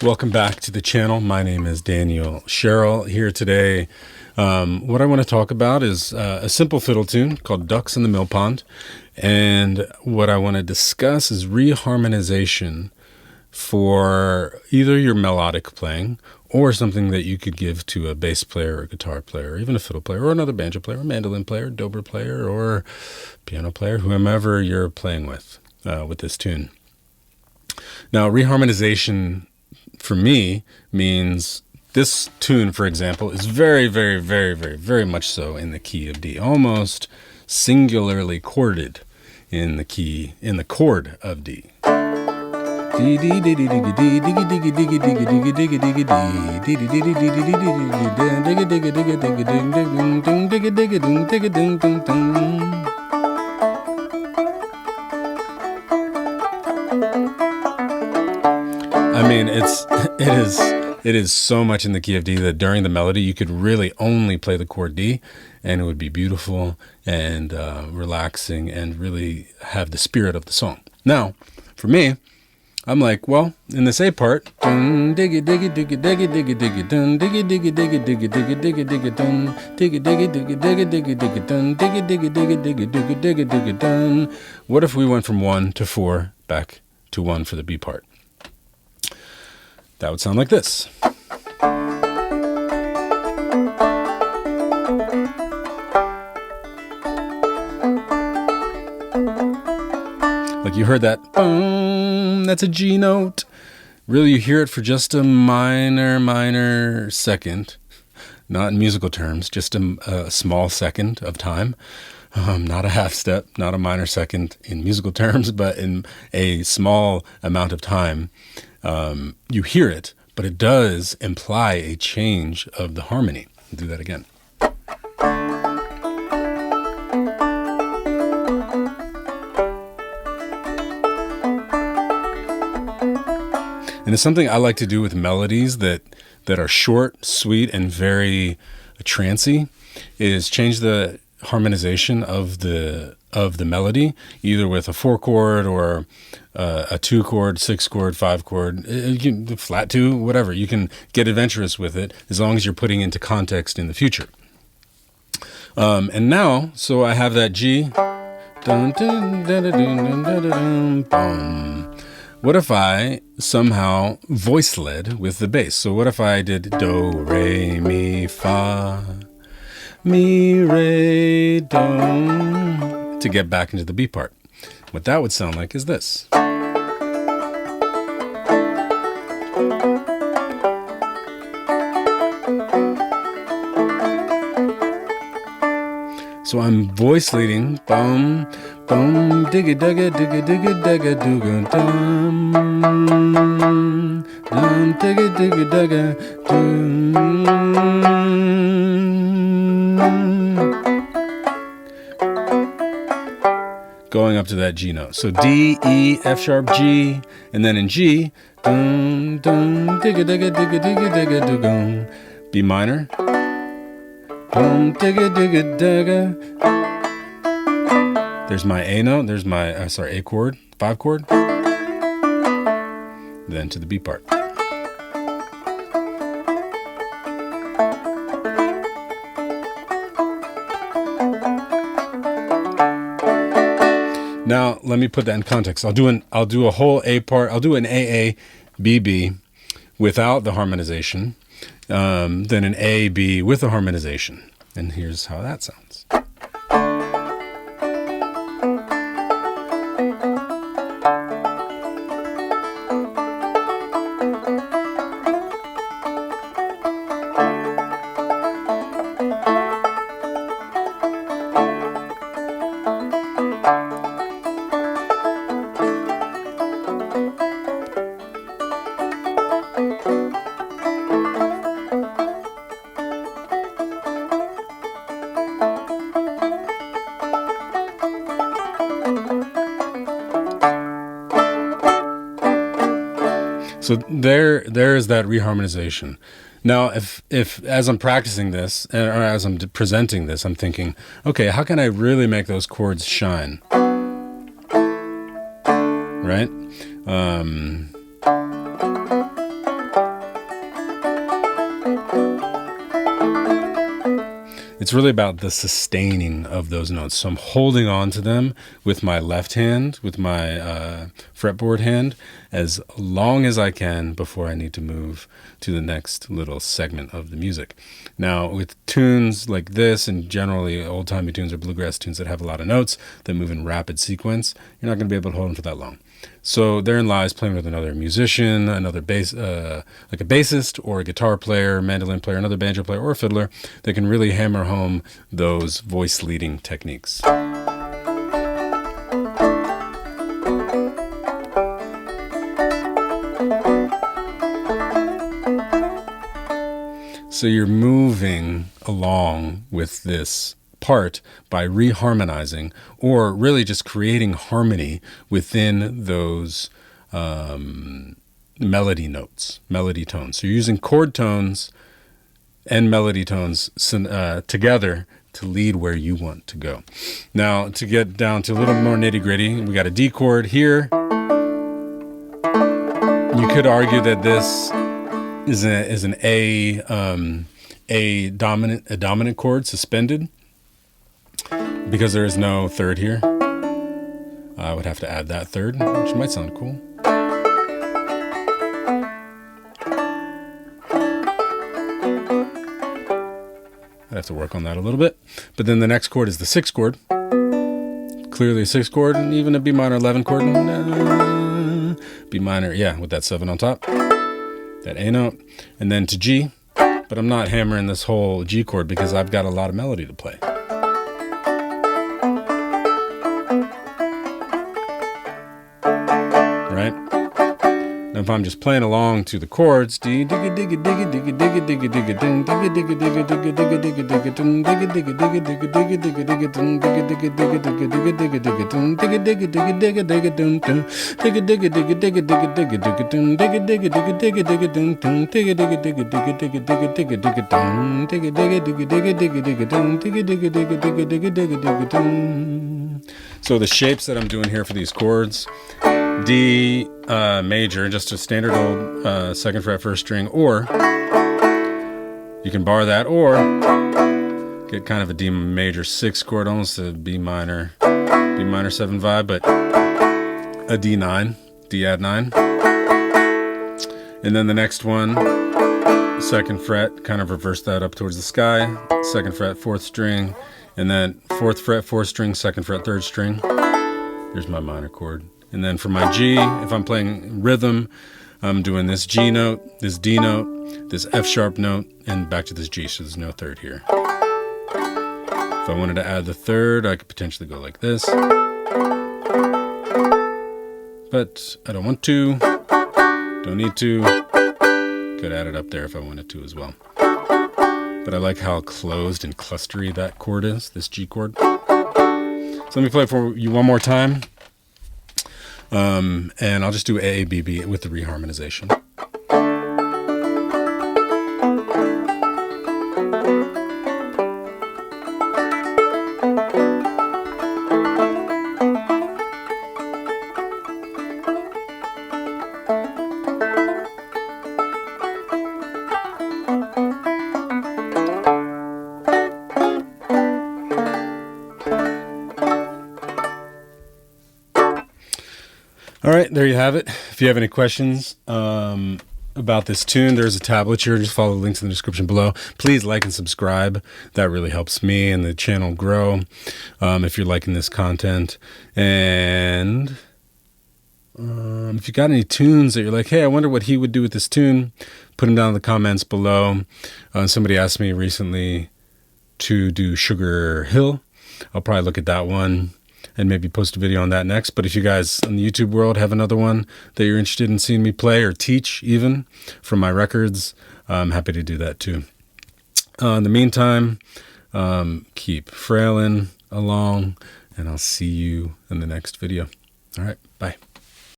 Welcome back to the channel. My name is Daniel Sherrill here today. What I want to talk about is a simple fiddle tune called Ducks in the Millpond. And what I want to discuss is reharmonization for either your melodic playing or something that you could give to a bass player or guitar player, or even a fiddle player or another banjo player, or mandolin player, dobro player, or piano player, whomever you're playing with this tune. Now, reharmonization for me means this tune, for example, is very, very, very, very, very much so in the key of D, almost singularly chorded in the chord of D. I mean, it is so much in the key of D that during the melody you could really only play the chord D, and it would be beautiful and relaxing and really have the spirit of the song. Now, for me, I'm like, well, in this A part, what if we went from 1 to 4 back to 1 for the B part? That would sound like this. Like you heard that, boom, that's a G note. Really, you hear it for just a minor second, not in musical terms, just a small second of time. Not a half step, not a minor second in musical terms, but in a small amount of time. You hear it, but it does imply a change of the harmony. I'll do that again. And it's something I like to do with melodies that are short, sweet, and very trancy, is change the harmonization of the melody, either with a 4-chord or a 2-chord, 6-chord, 5-chord, flat 2, whatever. You can get adventurous with it as long as you're putting into context in the future. And now, so I have that G. What if I somehow voice-led with the bass? So what if I did do, re, mi, fa, mi, re, do, to get back into the B part? What that would sound like is this. So I'm voice leading, bum, bum, digga dugga, digga digga dugga dugga dum, dum, digga digga dugga dum. Going up to that G note. So D, E, F sharp, G, and then in G, dum, dum, digga digga digga digga digga dugga, B minor. Boom, digga, digga, digga. There's my A note. There's my, A chord, 5 chord. Then to the B part. Now, let me put that in context. I'll do a whole A part. I'll do an AA, BB without the harmonization. Then an A, B with the harmonization. And here's how that sounds. So there is that reharmonization. Now, if as I'm practicing this, or as I'm presenting this, I'm thinking, okay, how can I really make those chords shine? Right? it's really about the sustaining of those notes. So I'm holding on to them with my left hand, with my fretboard hand, as long as I can before I need to move to the next little segment of the music. Now, with tunes like this, and generally old-timey tunes or bluegrass tunes that have a lot of notes that move in rapid sequence, you're not going to be able to hold them for that long. So therein lies playing with another musician, another bass, like a bassist or a guitar player, mandolin player, another banjo player, or a fiddler that can really hammer home those voice leading techniques. So you're moving along with this part by reharmonizing, or really just creating harmony within those melody notes, melody tones. So you're using chord tones and melody tones together to lead where you want to go. Now, to get down to a little more nitty-gritty, we got a D chord here. You could argue that this is an A dominant chord suspended, because there is no third here. I would have to add that third, which might sound cool. I'd have to work on that a little bit. But then the next chord is the sixth chord. Clearly a sixth chord, and even a B minor 11 chord. B minor, yeah, with that 7 on top. That A note. And then to G. But I'm not hammering this whole G chord because I've got a lot of melody to play. Right? Now if I'm just playing along to the chords, so the shapes that I'm doing here for these chords, D major, just a standard old second fret first string, or you can bar that, or get kind of a D major 6 chord, almost a B minor 7 vibe, but a D9, D add 9. And then the next one, second fret, kind of reverse that up towards the sky, second fret 4th string, and then 4th fret 4th string, second fret 3rd string. Here's my minor chord. And then for my G, if I'm playing rhythm, I'm doing this G note, this D note, this F sharp note, and back to this G, so there's no third here. If I wanted to add the third, I could potentially go like this. But I don't want to, don't need to. Could add it up there if I wanted to as well. But I like how closed and clustery that chord is, this G chord. So let me play it for you one more time. And I'll just do A, B, B with the reharmonization. All right, there you have it. If you have any questions about this tune, there's a tablature. Just follow the links in the description below. Please like and subscribe. That really helps me and the channel grow if you're liking this content. And if you got any tunes that you're like, hey, I wonder what he would do with this tune, put them down in the comments below. Somebody asked me recently to do Sugar Hill. I'll probably look at that one and maybe post a video on that next. But if you guys in the YouTube world have another one that you're interested in seeing me play or teach even from my records, I'm happy to do that too. In the meantime, keep frailing along, and I'll see you in the next video. All right, bye.